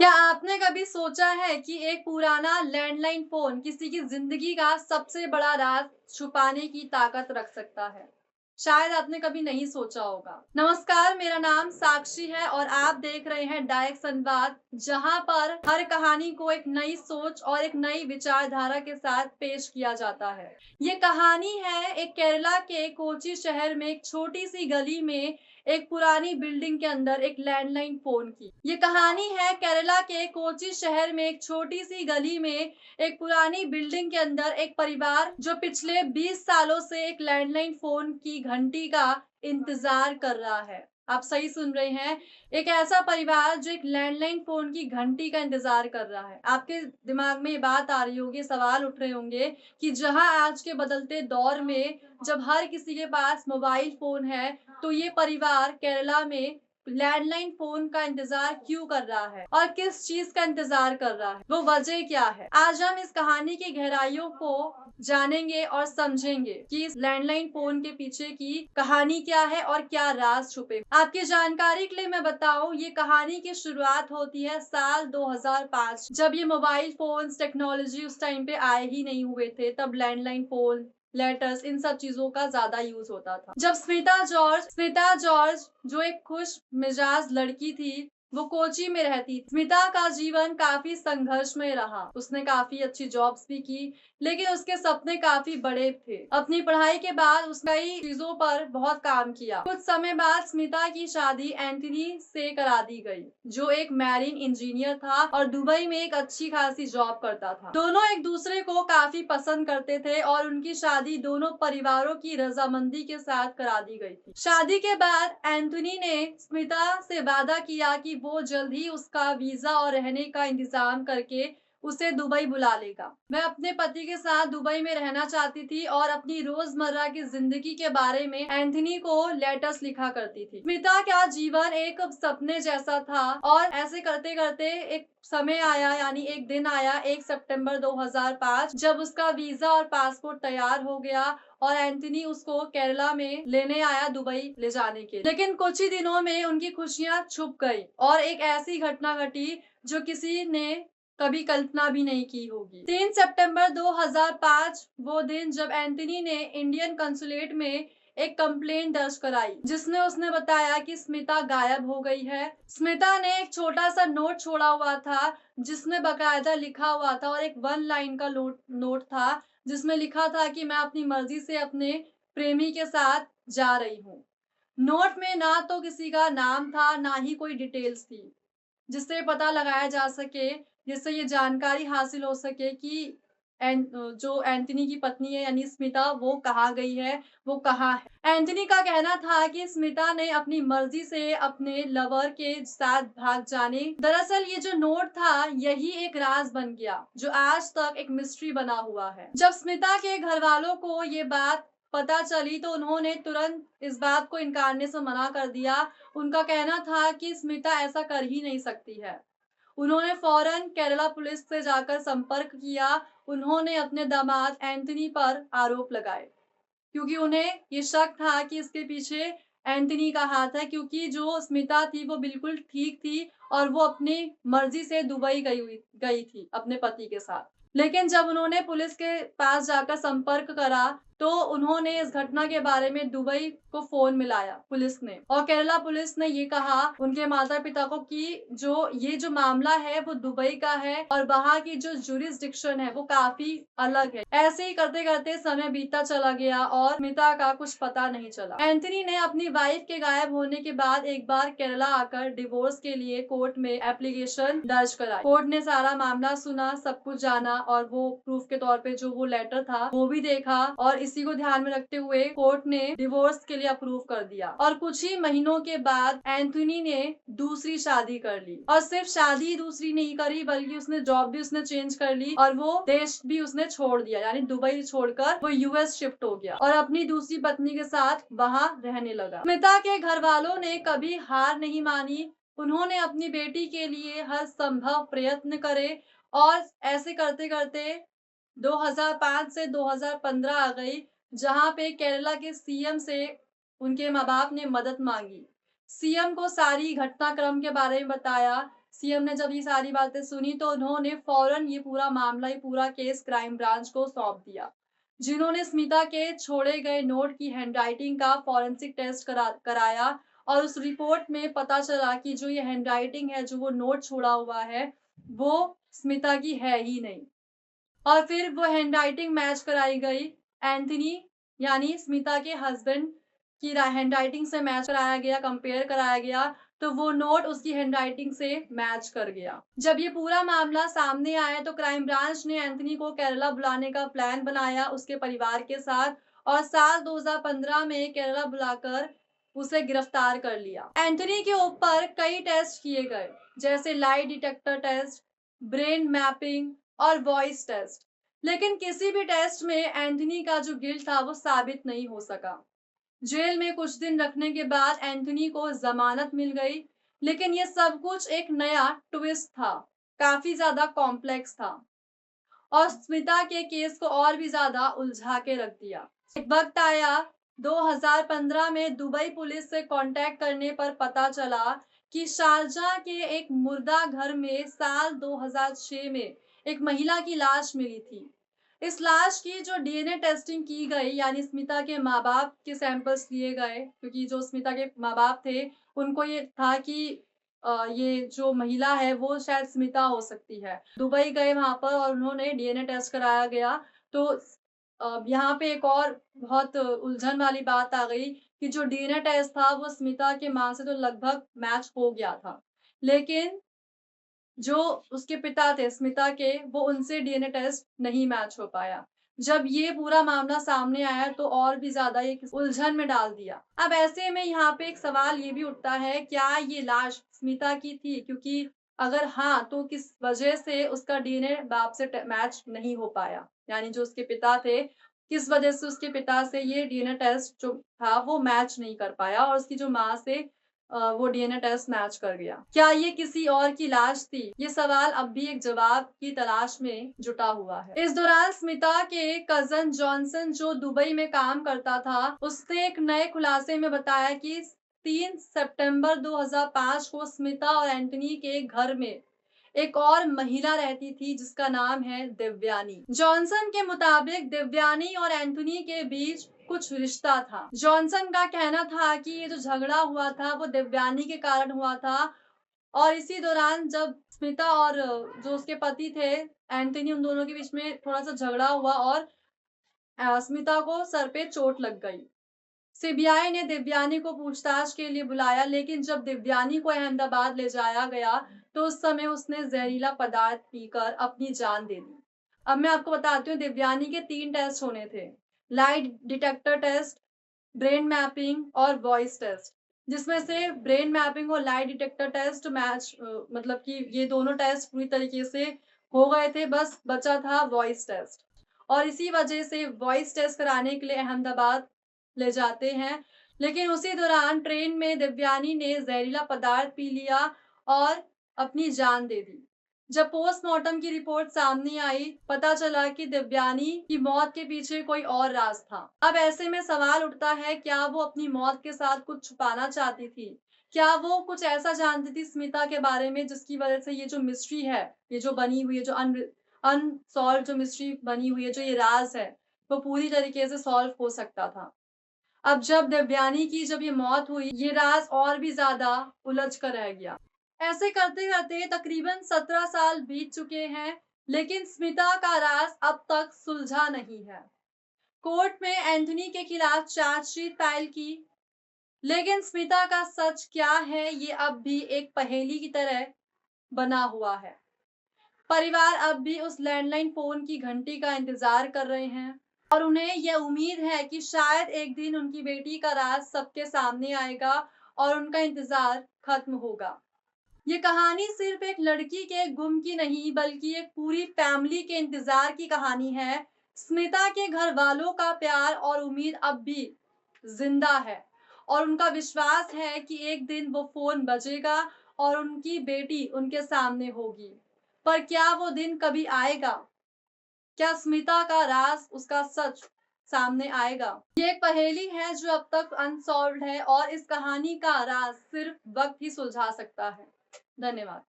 क्या आपने कभी सोचा है कि एक पुराना लैंडलाइन फ़ोन किसी की ज़िंदगी का सबसे बड़ा राज़ छुपाने की ताकत रख सकता है? शायद आपने कभी नहीं सोचा होगा। नमस्कार, मेरा नाम साक्षी है और आप देख रहे हैं डायरेक्ट संवाद, जहाँ पर हर कहानी को एक नई सोच और एक नई विचारधारा के साथ पेश किया जाता है। ये कहानी है एक केरला के कोची शहर में एक छोटी-सी गली में एक पुरानी बिल्डिंग के अंदर एक लैंडलाइन फ़ोन की। ये कहानी है केरला के कोची शहर में एक छोटी-सी गली में एक पुरानी बिल्डिंग के अंदर एक परिवार जो पिछले 20 सालों से एक लैंडलाइन फ़ोन की घंटी का इंतज़ार कर रहा है। आप सही सुन रहे हैं, एक ऐसा परिवार जो एक लैंडलाइन फ़ोन की घंटी का इंतज़ार कर रहा है। आपके दिमाग में ये बात आ रही होगी, सवाल उठ रहे होंगे कि जहाँ आज के बदलते दौर में जब हर किसी के पास मोबाइल फ़ोन है, तो ये परिवार केरला में लैंडलाइन फ़ोन का इंतज़ार क्यों कर रहा है और किस चीज़ का इंतज़ार कर रहा है? वो वजह क्या है? आज हम इस कहानी की गहराइयों को जानेंगे और समझेंगे कि इस लैंडलाइन फ़ोन के पीछे की कहानी क्या है और क्या राज़ छुपे। आपकी जानकारी के लिए मैं बताऊँ, ये कहानी की शुरुआत होती है साल 2005, जब ये मोबाइल फ़ोन्स टेक्नोलॉजी उस टाइम पे आए ही नहीं हुए थे, तब लैंडलाइन फ़ोन, लेटर्स, इन सब चीज़ों का ज़्यादा यूज़ होता था। जब स्मिता जॉर्ज जो एक खुश मिजाज लड़की थी, वो कोची में रहती थी। स्मिता का जीवन काफ़ी संघर्षमय रहा। उसने काफ़ी अच्छी जॉब्स भी की, लेकिन उसके सपने काफ़ी बड़े थे। अपनी पढ़ाई के बाद उसने कई चीज़ों पर बहुत काम किया। कुछ समय बाद स्मिता की शादी एंथनी से करा दी गई, जो एक मैरीन इंजीनियर था और दुबई में एक अच्छी खासी जॉब करता था। दोनों एक दूसरे को काफ़ी पसंद करते थे और उनकी शादी दोनों परिवारों की रज़ामंदी के साथ करा दी गई थी। शादी के बाद एंथोनी ने स्मिता से वादा किया कि वो जल्द ही उसका वीज़ा और रहने का इंतज़ाम करके उसे दुबई बुला लेगा। मैं अपने पति के साथ दुबई में रहना चाहती थी और अपनी रोज़मर्रा की ज़िंदगी के बारे में एंथोनी को लेटर्स लिखा करती थी। स्मिता का जीवन एक सपने जैसा था और ऐसे करते-करते एक समय आया, यानी एक दिन आया 1 सितंबर 2005, जब उसका वीज़ा और पासपोर्ट तैयार हो गया और एंथोनी उसको केरला में लेने आया दुबई ले जाने के लिए। लेकिन कुछ ही दिनों में उनकी खुशियाँ छुप गई और एक ऐसी घटना घटी जो किसी ने कभी कल्पना भी नहीं की होगी। 3 सितंबर 2005 वो दिन जब एंथोनी ने इंडियन कंसुलेट में एक कंप्लेंट दर्ज कराई, जिसमें उसने बताया कि स्मिता गायब हो गई है। स्मिता ने एक छोटा-सा नोट छोड़ा हुआ था, जिसमें बाकायदा लिखा हुआ था, और एक 1 लाइन का नोट था, जिसमें लिखा था कि मैं अपनी मर्ज़ी से अपने प्रेमी के साथ जा रही हूँ। नोट में ना तो किसी का नाम था, ना ही कोई डिटेल्स थी, जिससे पता लगाया जा सके, जिससे ये जानकारी हासिल हो सके कि जो एंथोनी की पत्नी है यानी स्मिता, वो कहाँ गई है, वो कहाँ है। एंथोनी का कहना था कि स्मिता ने अपनी मर्ज़ी से अपने लवर के साथ भाग जाने। दरअसल ये जो नोट था, यही एक राज़ बन गया, जो आज तक एक मिस्ट्री बना हुआ है। जब स्मिता के घरवालों को ये बात पता चली, तो उन्होंने तुरंत इस बात को इनकारने से मना कर दिया। उनका कहना था कि स्मिता ऐसा कर ही नहीं सकती है। उन्होंने फौरन केरला पुलिस से जाकर संपर्क किया। उन्होंने अपने दामाद एंथोनी पर आरोप लगाए, क्योंकि उन्हें ये शक था कि इसके पीछे एंथोनी का हाथ है, क्योंकि जो स्मिता थी वो बिल्कुल ठीक थी और वो अपनी मर्ज़ी से दुबई गई थी अपने पति के साथ। लेकिन जब उन्होंने पुलिस के पास जाकर संपर्क करा, तो उन्होंने इस घटना के बारे में दुबई को फ़ोन मिलाया पुलिस ने, और केरला पुलिस ने ये कहा उनके माता-पिता को कि जो मामला है वो दुबई का है और वहाँ की जो जुरिसडिक्शन है वो काफ़ी अलग है। ऐसे ही करते-करते समय बीतता चला गया और स्मिता का कुछ पता नहीं चला। एंथोनी ने अपनी वाइफ के गायब होने के बाद एक बार केरला आकर डिवोर्स के लिए कोर्ट में एप्लीकेशन दर्ज कराई। कोर्ट ने सारा मामला सुना, सब कुछ जाना और वो प्रूफ के तौर पे जो वो लेटर था वो भी देखा, और इसी को ध्यान में रखते हुए कोर्ट ने डिवोर्स के लिए अप्रूव कर दिया। और कुछ ही महीनों के बाद एंथोनी ने दूसरी शादी कर ली, और सिर्फ शादी दूसरी नहीं करी, बल्कि उसने जॉब भी उसने चेंज कर ली और वो देश भी उसने छोड़ दिया, यानी दुबई छोड़कर वो यूएस शिफ्ट हो गया और अपनी दूसरी पत्नी के साथ वहां रहने लगा। स्मिता के घर वालों ने कभी हार नहीं मानी। उन्होंने अपनी बेटी के लिए हर संभव प्रयत्न करे, और ऐसे करते-करते 2005 से 2015 आ गई, जहाँ पे केरला के सीएम से उनके माँ-बाप ने मदद माँगी। सीएम को सारी घटनाक्रम के बारे में बताया। सीएम ने जब ये सारी बातें सुनी तो उन्होंने फौरन ये पूरा मामला, ये पूरा केस क्राइम ब्रांच को सौंप दिया, जिन्होंने स्मिता के छोड़े गए नोट की हैंडराइटिंग का फॉरेंसिक टेस्ट कराया और उस रिपोर्ट में पता चला कि जो ये हैंडराइटिंग है, जो वो नोट छोड़ा हुआ है, वो स्मिता की है ही नहीं। और फिर वो हैंडराइटिंग मैच कराई गई एंथनी यानी स्मिता के हस्बैंड की हैंडराइटिंग से मैच कराया गया, कंपेयर कराया गया, तो वो नोट उसकी हैंडराइटिंग से मैच कर गया। जब ये पूरा मामला सामने आया तो क्राइम ब्रांच ने एंथनी को केरला बुलाने का प्लान बनाया उसके परिवार के साथ और साल 2015 में केरला बुलाकर उसे गिरफ्तार कर लिया। एंथनी के ऊपर कई टेस्ट किए गए, जैसे lie detector test, brain mapping और वॉइस टेस्ट, लेकिन किसी भी टेस्ट में एंथनी का जो गिल्ट था वो साबित नहीं हो सका। जेल में कुछ दिन रखने के बाद एंथनी को जमानत मिल गई, लेकिन ये सब कुछ एक नया ट्विस्ट था, काफी ज्यादा कॉम्प्लेक्स था और स्मिता के केस को और भी ज्यादा उलझा के रख दिया। एक वक्त आया 2015 में दुबई पुलिस से कांटेक्ट करने पर पता चला कि शारजाह के एक मुर्दा घर में साल 2006 में एक महिला की लाश मिली थी। इस लाश की जो डीएनए टेस्टिंग की गई, यानी स्मिता के माँ-बाप के सैंपल्स लिए गए, क्योंकि जो स्मिता के माँ-बाप थे, उनको ये था कि ये जो महिला है वो शायद स्मिता हो सकती है। दुबई गए वहाँ पर और उन्होंने डीएनए टेस्ट कराया गया, तो यहाँ पे एक और बहुत उलझन वाली बात आ गई कि जो डीएनए टेस्ट था वो स्मिता के माँ से तो लगभग मैच हो गया था। लेकिन जो उसके पिता थे स्मिता के, वो उनसे डीएनए टेस्ट नहीं मैच हो पाया। जब ये पूरा मामला सामने आया तो और भी ज़्यादा ये उलझन में डाल दिया। अब ऐसे में यहाँ पे एक सवाल ये भी उठता है, क्या ये लाश स्मिता की थी? क्योंकि अगर हाँ, तो किस वजह से उसका डीएनए बाप से मैच नहीं हो पाया? यानी जो उसके पिता थे, किस वजह से उसके पिता से ये डीएनए टेस्ट जो था वो मैच नहीं कर पाया और उसकी जो माँ से वो डीएनए टेस्ट मैच कर गया। क्या ये किसी और की लाश थी? ये सवाल अब भी एक जवाब की तलाश में जुटा हुआ है। इस दौरान स्मिता के कज़न जॉनसन जो दुबई में काम करता था, उसने एक नए खुलासे में बताया कि 3 सितंबर 2005 को स्मिता और एंटनी के घर में एक और महिला रहती थी जिसका नाम है दिव्यानी। जॉनसन के मुताबिक दिव्यानी और एंथनी के बीच कुछ रिश्ता था। जॉनसन का कहना था कि ये जो झगड़ा हुआ था वो दिव्यानी के कारण हुआ था और इसी दौरान जब स्मिता और जो उसके पति थे एंथनी, उन दोनों के बीच में थोड़ा सा झगड़ा हुआ और स्मिता को सर पे चोट लग गई। सीबीआई ने दिव्यानी को पूछताछ के लिए बुलाया, लेकिन जब दिव्यानी को अहमदाबाद ले जाया गया तो उस समय उसने जहरीला पदार्थ पीकर अपनी जान दे दी। अब मैं आपको बताती हूँ, दिव्यानी के 3 टेस्ट होने थे, lie detector test, brain mapping और वॉइस टेस्ट, जिसमें से ब्रेन मैपिंग और लाई डिटेक्टर टेस्ट मैच मतलब कि ये दोनों टेस्ट पूरी तरीके से हो गए थे, बस बचा था वॉइस टेस्ट और इसी वजह से वॉइस टेस्ट कराने के लिए अहमदाबाद ले जाते हैं। लेकिन उसी दौरान ट्रेन में दिव्यानी ने जहरीला पदार्थ पी लिया और अपनी जान दे दी। जब पोस्टमार्टम की रिपोर्ट सामने आई, पता चला कि दिव्यानी की मौत के पीछे कोई और राज था। अब ऐसे में सवाल उठता है, क्या वो अपनी मौत के साथ कुछ छुपाना चाहती थी? क्या वो कुछ ऐसा जानती थी स्मिता के बारे में जिसकी वजह से ये जो मिस्ट्री है, ये जो बनी हुई है, जो अनसॉल्व जो मिस्ट्री बनी हुई है, जो ये राज है, वो पूरी तरीके से सॉल्व हो सकता था। अब जब दिव्यानी की जब ये मौत हुई, ये राज और भी ज़्यादा उलझ कर रह गया। ऐसे करते-करते तकरीबन 17 साल बीत चुके हैं, लेकिन स्मिता का राज अब तक सुलझा नहीं है। कोर्ट में एंथनी के खिलाफ चार्जशीट फाइल की, लेकिन स्मिता का सच क्या है, ये अब भी एक पहेली की तरह बना हुआ है। परिवार अब भी उस लैंडलाइन फोन की घंटी का इंतजार कर रहे हैं और उन्हें यह उम्मीद है कि शायद एक दिन उनकी बेटी का राज सबके सामने आएगा और उनका इंतजार खत्म होगा। ये कहानी सिर्फ एक लड़की के गुम की नहीं, बल्कि एक पूरी फैमिली के इंतजार की कहानी है। स्मिता के घर वालों का प्यार और उम्मीद अब भी जिंदा है और उनका विश्वास है कि एक दिन वो फोन बजेगा और उनकी बेटी उनके सामने होगी। पर क्या वो दिन कभी आएगा? क्या स्मिता का राज, उसका सच सामने आएगा? ये एक पहेली है जो अब तक अनसॉल्व्ड है और इस कहानी का राज सिर्फ वक्त ही सुलझा सकता है। धन्यवाद।